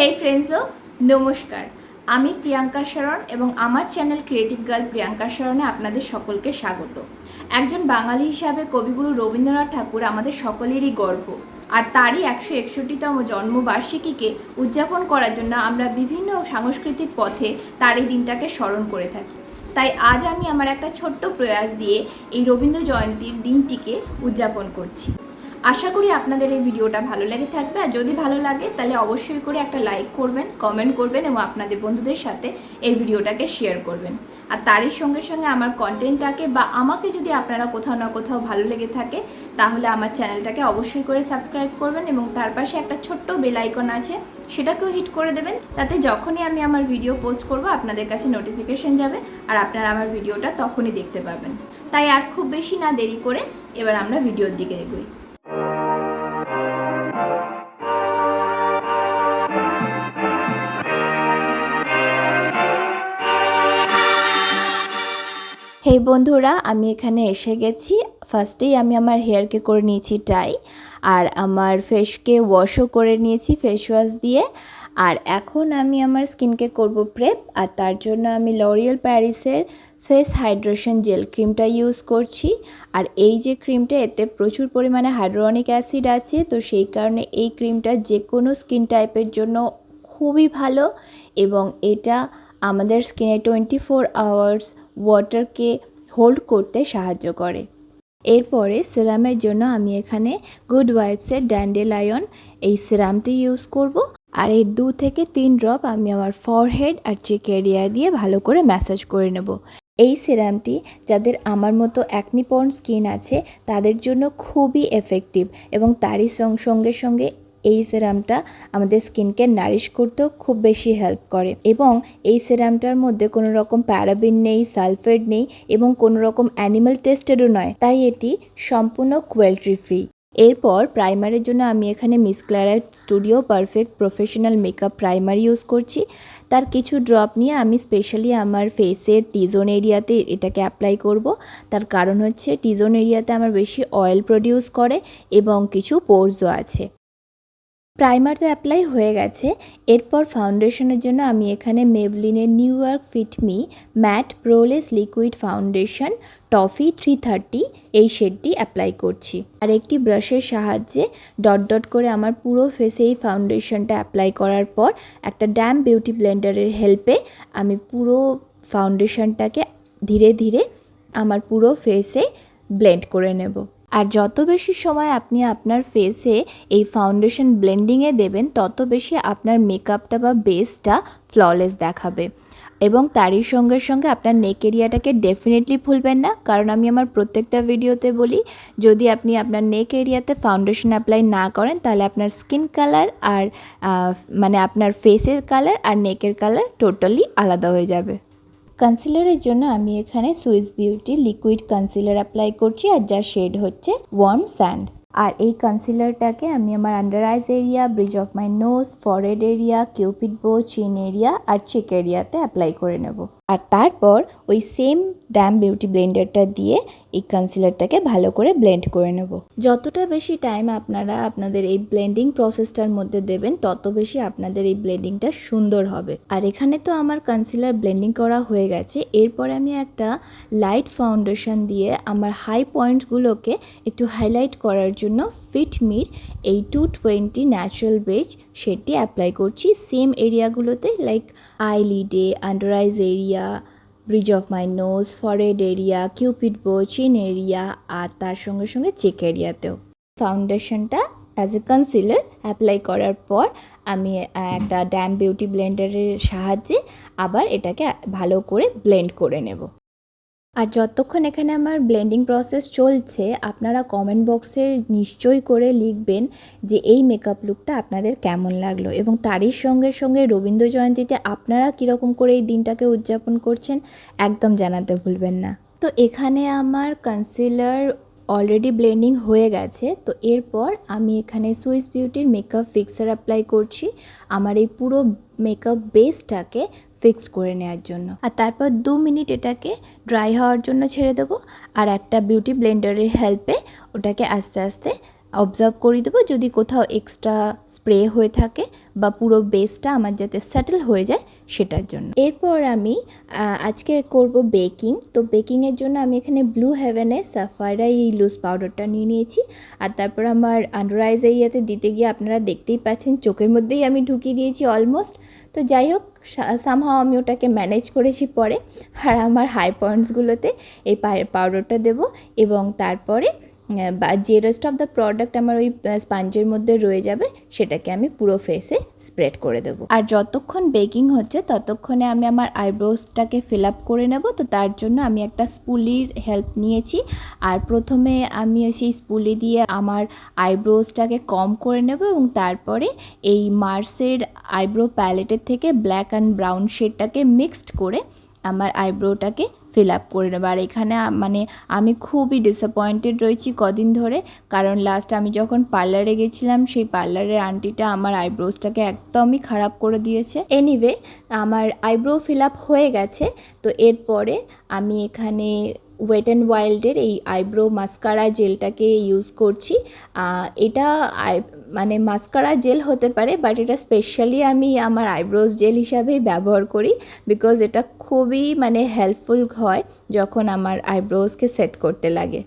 হেই ফ্রেন্ডসো, নমস্কার। আমি প্রিয়াঙ্কা শরণ এবং আমার চ্যানেল ক্রিয়েটিভ গার্ল প্রিয়াঙ্কা শরণে আপনাদের সকলকে স্বাগত। একজন বাঙালি হিসাবে কবিগুরু রবীন্দ্রনাথ ঠাকুর আমাদের সকলেরই গর্ব, আর তারই 161তম জন্মবার্ষিকীকে উদযাপন করার জন্য আমরা বিভিন্ন সাংস্কৃতিক পথে তার এই দিনটাকে স্মরণ করে থাকি। তাই আজ আমি আমার একটা ছোট্ট প্রয়াস দিয়ে এই রবীন্দ্র জয়ন্তীর দিনটিকে উদযাপন করছি। আশা করি আপনাদের এই ভিডিওটা ভালো লেগে থাকবে, আর যদি ভালো লাগে তাহলে অবশ্যই করে একটা লাইক করবেন, কমেন্ট করবেন এবং আপনাদের বন্ধুদের সাথে এই ভিডিওটাকে শেয়ার করবেন। আর তারই সঙ্গে সঙ্গে আমার কন্টেন্টটাকে বা আমাকে যদি আপনারা কোথাও না কোথাও ভালো লেগে থাকে তাহলে আমার চ্যানেলটাকে অবশ্যই করে সাবস্ক্রাইব করবেন এবং তার পাশে একটা ছোট্ট বেল আইকন আছে, সেটাকেও হিট করে দেবেন। তাতে যখনই আমি আমার ভিডিও পোস্ট করব আপনাদের কাছে নোটিফিকেশন যাবে আর আপনারা আমার ভিডিওটা তখনই দেখতে পাবেন। তাই আর খুব বেশি না দেরি করে এবার আমরা ভিডিওর দিকে এগোই। হেই বন্ধুরা, আমি এখানে এসে গেছি। ফার্স্টেই আমি আমার হেয়ারকে করে নিয়েছি টাই, আর আমার ফেসকে ওয়াশও করে নিয়েছি ফেস ওয়াশ দিয়ে। আর এখন আমি আমার স্কিনকে করব প্রেপ, আর তার জন্য আমি লরিয়াল প্যারিসের ফেস হাইড্রেশন জেল ক্রিমটা ইউজ করছি। আর এই যে ক্রিমটা, এতে প্রচুর পরিমাণে হাইড্রোনিক অ্যাসিড আছে, তো সেই কারণে এই ক্রিমটা যে কোনো স্কিন টাইপের জন্য খুবই ভালো এবং এটা আমাদের স্কিনে 24 আওয়ার্স ওয়াটারকে হোল্ড করতে সাহায্য করে। এরপরে সিরামের জন্য আমি এখানে গুড ভাইবসের ড্যান্ডেলায়ন এই সিরামটি ইউজ করব। আর এর 2 থেকে 3 ড্রপ আমি আমার ফরহেড আর চেক এরিয়া দিয়ে ভালো করে ম্যাসাজ করে নেব। এই সিরামটি যাদের আমার মতো অ্যাকনি প্রোন স্কিন আছে তাদের জন্য খুবই এফেক্টিভ এবং তারই সঙ্গে সঙ্গে এই সিরামটা আমাদের স্কিনকে নারিশ করতেও খুব বেশি হেল্প করে। এবং এই সিরামটার মধ্যে কোনো রকম প্যারাবিন নেই, সালফেট নেই এবং কোনো রকম অ্যানিমাল টেস্টেডও নয়, তাই এটি সম্পূর্ণ ক্রুয়েলটি ফ্রি। এরপর প্রাইমারের জন্য আমি এখানে মিস ক্লারার studio perfect professional makeup primer use করছি। তার কিছু ড্রপ নিয়ে আমি স্পেশালি আমার ফেসের টি-জোন এরিয়াতে এটাকে অ্যাপ্লাই করব। তার কারণ হচ্ছে টি-জোন এরিয়াতে আমার বেশি অয়েল প্রডিউস করে এবং কিছু পোরসও আছে। প্রাইমার তো অ্যাপ্লাই হয়ে গেছে। এরপর ফাউন্ডেশনের জন্য আমি এখানে মেবলিনের New York fit me matte poreless liquid foundation toffee 330 এই শেডটি অ্যাপ্লাই করছি। আর একটি ব্রাশের সাহায্যে ডট ডট করে আমার পুরো ফেসে এই ফাউন্ডেশনটা অ্যাপ্লাই করার পর একটা ড্যাম বিউটি ব্লেন্ডারের হেল্পে আমি পুরো ফাউন্ডেশনটাকে ধীরে ধীরে আমার পুরো ফেসে ব্লেন্ড করে নেব। আর যত বেশি সময় আপনি আপনার ফেসে এই ফাউন্ডেশন ব্লেন্ডিংয়ে দেবেন তত বেশি আপনার মেকআপটা বা বেসটা ফ্ললেস দেখাবে। এবং তারই সঙ্গে সঙ্গে আপনার নেক এরিয়াটাকে ডেফিনেটলি ভুলবেন না, কারণ আমি আমার প্রত্যেকটা ভিডিওতে বলি যদি আপনি আপনার নেক এরিয়াতে ফাউন্ডেশন অ্যাপ্লাই না করেন তাহলে আপনার স্কিন কালার আর মানে আপনার ফেসের কালার আর নেকের কালার টোটালি আলাদা হয়ে যাবে। কনসিলারের জন্য আমি এখানে Swiss beauty liquid concealer apply করছি, আর যার শেড হচ্ছে ওয়ার্ম স্যান্ড। আর এই কনসিলারটাকে আমি আমার under eyes area, bridge of my nose, forehead area, cupid bow, chin area আর চেক এরিয়াতে অ্যাপ্লাই করে নেব। আর তারপর ওই সেম ড্যাম বিউটি ব্লেন্ডারটা দিয়ে এই কনসিলারটাকে ভালো করে ব্লেন্ড করে নেব। যতটা বেশি টাইম আপনারা আপনাদের এই ব্লেন্ডিং প্রসেসটার মধ্যে দেবেন তত বেশি আপনাদের এই ব্লেন্ডিংটা সুন্দর হবে। আর এখানে তো আমার কনসিলার ব্লেন্ডিং করা হয়ে গেছে। এরপর আমি একটা লাইট ফাউন্ডেশন দিয়ে আমার হাই পয়েন্টসগুলোকে একটু হাইলাইট করার জন্য ফিট মির এই 220 ন্যাচারাল বেজ শেডটি অ্যাপ্লাই করছি সেম এরিয়াগুলোতে, লাইক আইলিডে, under eyes area, bridge of my nose, forehead area, cupid bow, chin area আর তার সঙ্গে সঙ্গে চেক এরিয়াতেও। ফাউন্ডেশনটা অ্যাজ এ কনসিলার অ্যাপ্লাই করার পর আমি একটা ড্যাম বিউটি ব্লেন্ডারের সাহায্যে আবার এটাকে ভালো করে ব্লেন্ড করে নেব। আর যতক্ষণ এখানে আমার ব্লেন্ডিং প্রসেস চলছে আপনারা কমেন্ট বক্সে নিশ্চয়ই করে লিখবেন যে এই মেকআপ লুকটা আপনাদের কেমন লাগলো এবং তারই সঙ্গে সঙ্গে রবীন্দ্র জয়ন্তীতে আপনারা কীরকম করে এই দিনটাকে উদযাপন করছেন একদম জানাতে ভুলবেন না। তো এখানে আমার কনসিলার অলরেডি ব্লেন্ডিং হয়ে গেছে। তো এরপর আমি এখানে সুইস বিউটির মেকআপ ফিক্সার অ্যাপ্লাই করছি আমার এই পুরো মেকআপ বেসটাকে ফিক্স করে নেওয়ার জন্য। আর তারপর 2 মিনিট এটাকে ড্রাই হওয়ার জন্য ছেড়ে দেবো আর একটা বিউটি ব্লেন্ডারের হেল্পে ওটাকে আস্তে আস্তে অবজার্ভ করে দেবো যদি কোথাও এক্সট্রা স্প্রে হয়ে থাকে বা পুরো বেসটা আমার যাতে সেটেল হয়ে যায় সেটার জন্য। এরপর আমি আজকে করব বেকিং। তো বেকিংয়ের জন্য আমি এখানে ব্লু হেভেনে সাফায়রা এই লুজ পাউডারটা নিয়ে নিয়েছি। আর তারপর আমার আন্ডার আইজ এরিয়াতে দিতে গিয়ে আপনারা দেখতেই পাচ্ছেন চোখের মধ্যেই আমি ঢুকিয়ে দিয়েছি অলমোস্ট। তো যাই হোক, সামহাও আমি ওটাকে ম্যানেজ করেছি পরে। আর আমার হাই পয়েন্টসগুলোতে এই পাউডারটা দেবো এবং তারপরে বা যে রেস্ট অফ দ্য প্রোডাক্ট আমার ওই স্পঞ্জের মধ্যে রয়ে যাবে সেটাকে আমি পুরো ফেসে স্প্রেড করে দেবো। আর যতক্ষণ বেকিং হচ্ছে ততক্ষণে আমি আমার আইব্রোসটাকে ফিল আপ করে নেব। তো তার জন্য আমি একটা স্পুলির হেল্প নিয়েছি। আর প্রথমে আমি সেই স্পুলি দিয়ে আমার আইব্রোসটাকে কম করে নেব এবং তারপরে এই মার্সের আইব্রো প্যালেটের থেকে ব্ল্যাক অ্যান্ড ব্রাউন শেডটাকে মিক্সড করে আমার আইব্রোটাকে ফিল আপ করে নেবো। আর এখানে মানে আমি খুবই ডিসঅ্যাপয়েন্টেড রয়েছি কদিন ধরে, কারণ লাস্ট আমি যখন পার্লারে গেছিলাম সেই পার্লারের আন্টিটা আমার আইব্রোসটাকে একদমই খারাপ করে দিয়েছে। এনিওয়ে, আমার আইব্রো ফিল আপ হয়ে গেছে। তো এরপরে আমি এখানে ওয়েট অ্যান্ড ওয়াইল্ডের এই আইব্রো মাস্কারা জেলটাকে ইউজ করছি। এটা মানে মাস্কারা জেল হতে পারে, বাট এটা স্পেশালি আমি আমার আইব্রোজ জেল হিসাবেই ব্যবহার করি, বিকজ এটা খুবই মানে হেল্পফুল হয় যখন আমার আইব্রোজকে সেট করতে লাগে।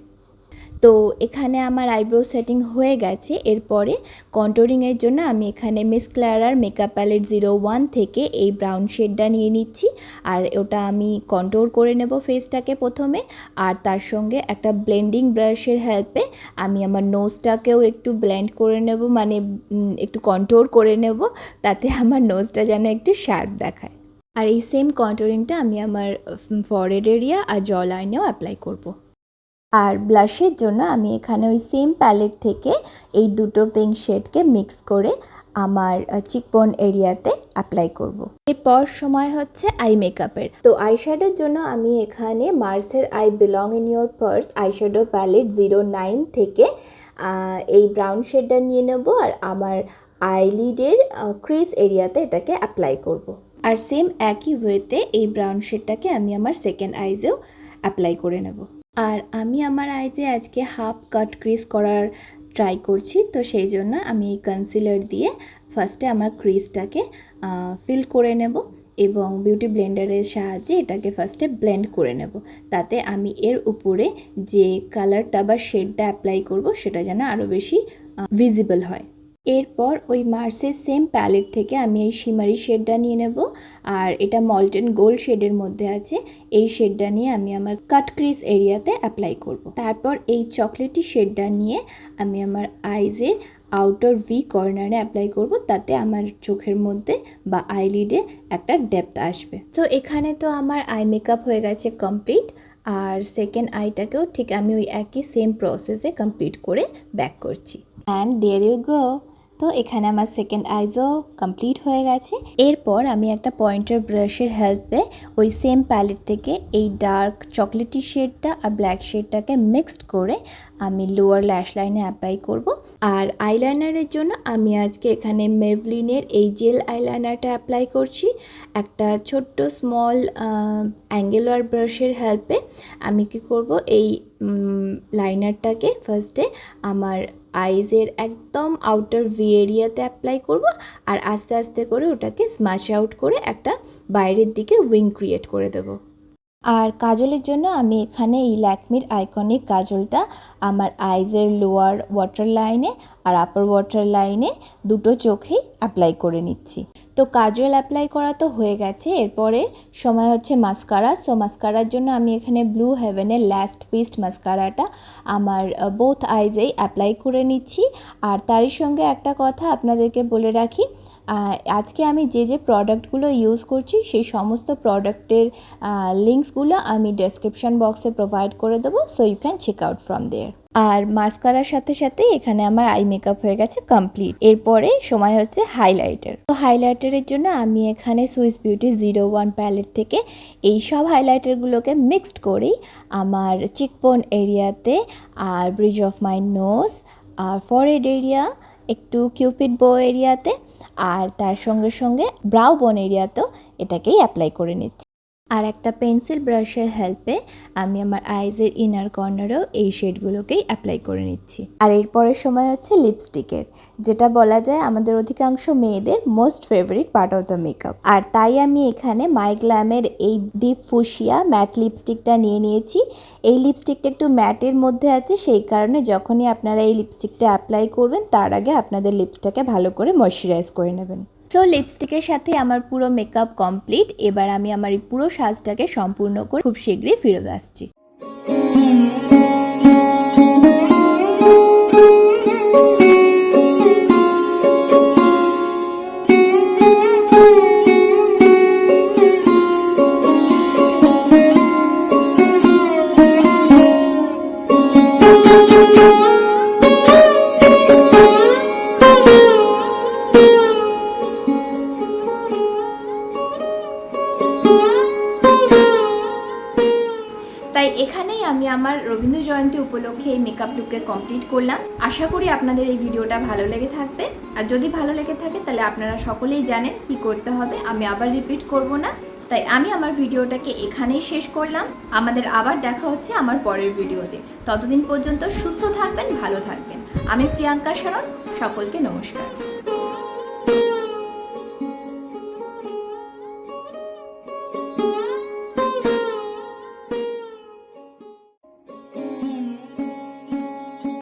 তো এখানে আমার আইব্রো সেটিং হয়ে গেছে। এরপরে কন্ট্রোলিংয়ের জন্য আমি এখানে মিস ক্লারার মেকআপ প্যালেট 01 থেকে এই ব্রাউন শেডটা নিয়ে নিচ্ছি। আর ওটা আমি কন্ট্রোল করে নেব ফেসটাকে প্রথমে, আর তার সঙ্গে একটা ব্লেন্ডিং ব্রাশের হেল্পে আমি আমার নোজটাকেও একটু ব্লেন্ড করে নেব, মানে একটু কন্ট্রোল করে নেব, তাতে আমার নোজটা যেন একটু শার্প দেখায়। আর এই সেম কন্ট্রোলিংটা আমি আমার ফরহেড এরিয়া আর জ লাইনেও অ্যাপ্লাই করব। আর ব্লাশের জন্য আমি এখানে ওই সেম প্যালেট থেকে এই দুটো পিঙ্ক শেডকে মিক্স করে আমার চিকবোন এরিয়াতে অ্যাপ্লাই করব। এরপর সময় হচ্ছে আই মেকআপের। তো আইশ্যাডোর জন্য আমি এখানে মার্সের I belong in your purse eyeshadow palette 09 থেকে এই ব্রাউন শেডটা নিয়ে নেব আর আমার আইলিডের ক্রিজ এরিয়াতে এটাকে অ্যাপ্লাই করব। আর সেম একই ওয়েতে এই ব্রাউন শেডটাকে আমি আমার সেকেন্ড আইজেও অ্যাপ্লাই করে নেব। আর আমি আমার আইজে আজকে হাফ কাট ক্রিজ করার ট্রাই করছি, তো সেই জন্য আমি এই কনসিলার দিয়ে ফার্স্টে আমার ক্রিজটাকে ফিল করে নেব এবং বিউটি ব্লেন্ডারের সাহায্যে এটাকে ফার্স্টে ব্লেন্ড করে নেব, তাতে আমি এর উপরে যে কালারটা বা শেডটা অ্যাপ্লাই করব সেটা যেন আরও বেশি ভিজিবল হয়। এরপর ওই মার্সের সেম প্যালেট থেকে আমি এই শিমারি শেডটা নিয়ে নেব, আর এটা মল্টেন গোল্ড শেডের মধ্যে আছে। এই শেডটা নিয়ে আমি আমার কাট ক্রিজ এরিয়াতে অ্যাপ্লাই করব। তারপর এই চকলেটি শেডটা নিয়ে আমি আমার আইজের আউটার ভি কর্নারে অ্যাপ্লাই করব, তাতে আমার চোখের মধ্যে বা আইলিডে একটা ডেপথ আসবে। তো এখানে তো আমার আই মেকআপ হয়ে গেছে কমপ্লিট, আর সেকেন্ড আইটাকেও ঠিক আমি ওই একই সেম প্রসেসে কমপ্লিট করে ব্যাক করছি। And there you go. তো এখানে আমার সেকেন্ড আইজও কমপ্লিট হয়ে গেছে। এরপর আমি একটা পয়েন্টার ব্রাশের হেল্পে ওই সেম প্যালেট থেকে এই ডার্ক চকলেটি শেডটা আর ব্ল্যাক শেডটাকে মিক্সড করে আমি লোয়ার ল্যাশ লাইনে অ্যাপ্লাই করব। আর আইলাইনারের জন্য আমি আজকে এখানে মেভলিনের এই জেল আইলাইনারটা অ্যাপ্লাই করছি। একটা ছোট্ট স্মল অ্যাঙ্গুলার ব্রাশের হেল্পে আমি কি করব, এই লাইনারটাকে ফার্স্টে আমার আইজের একদম আউটার ভি এরিয়াতে অ্যাপ্লাই করব, আর আস্তে আস্তে করে ওটাকে স্ম্যাশ আউট করে একটা বাইরের দিকে উইং ক্রিয়েট করে দেব। আর কাজলের জন্য আমি এখানে এই ল্যাকমির আইকনিক কাজলটা আমার আইজের লোয়ার ওয়াটার লাইনে আর আপার ওয়াটার লাইনে দুটো চোখেই অ্যাপ্লাই করে নিচ্ছি। তো কাজল অ্যাপ্লাই করা তো হয়ে গেছে। এরপরে সময় হচ্ছে মাস্কারা। সো মাস্কারার জন্য আমি এখানে ব্লু হেভেনের লাস্ট পিস্ট মাস্কারাটা আমার বোথ আইজেই অ্যাপ্লাই করে নিচ্ছি। আর তারই সঙ্গে একটা কথা আপনাদেরকে বলে রাখি, আজকে আমি যে যে প্রোডাক্টগুলো ইউজ করছি সেই সমস্ত প্রোডাক্টের লিঙ্কসগুলো আমি ডেসক্রিপশন বক্সে প্রোভাইড করে দেবো, so you can check out from there. আর মাস্কারার সাথে সাথে এখানে আমার আই মেকআপ হয়ে গেছে কমপ্লিট। এরপরে সময় হচ্ছে হাইলাইটার। তো হাইলাইটারের জন্য আমি এখানে সুইস বিউটি 01 প্যালেট থেকে এই সব হাইলাইটারগুলোকে মিক্সড করেই আমার চিকবোন এরিয়াতে আর ব্রিজ অফ মাই নোজ আর ফরহেড এরিয়া, একটু কিউপিড বো এরিয়াতে, আর তার সঙ্গে সঙ্গে ব্রাউ বোন এরিয়াতেও এটাকেই অ্যাপ্লাই করে নিচ্ছি। আর একটা পেন্সিল ব্রাশের হেল্পে আমি আমার আইজের ইনার কর্নারেও এই শেডগুলোকেই অ্যাপ্লাই করে নিচ্ছি। আর এরপরের সময় হচ্ছে লিপস্টিকের, যেটা বলা যায় আমাদের অধিকাংশ মেয়েদের most favourite part of the makeup. আর তাই আমি এখানে মাই গ্ল্যামের এই ডিপ ফুশিয়া ম্যাট লিপস্টিকটা নিয়ে নিয়েছি। এই লিপস্টিকটা একটু ম্যাটের মধ্যে আছে, সেই কারণে যখনই আপনারা এই লিপস্টিকটা অ্যাপ্লাই করবেন তার আগে আপনাদের লিপসটাকে ভালো করে ময়শ্চারাইজ করে নেবেন। সো লিপস্টিকের সাথে আমার পুরো মেকআপ কমপ্লিট। এবার আমি আমার এই পুরো সাজটাকে সম্পূর্ণ করে খুব শীঘ্রই ফিরে আসছি। তাই এখানেই আমি আমার রবীন্দ্র জয়ন্তী উপলক্ষে এই মেকআপ লুককে কমপ্লিট করলাম। আশা করি আপনাদের এই ভিডিওটা ভালো লেগে থাকবে। আর যদি ভালো লেগে থাকে তাহলে আপনারা সকলেই জানেন কি করতে হবে, আমি আবার রিপিট করব না। তাই আমি আমার ভিডিওটাকে এখানেই শেষ করলাম। আমাদের আবার দেখা হচ্ছে আমার পরের ভিডিওতে। ততদিন পর্যন্ত সুস্থ থাকবেন, ভালো থাকবেন। আমি প্রিয়াঙ্কা শরণ, সকলকে নমস্কার।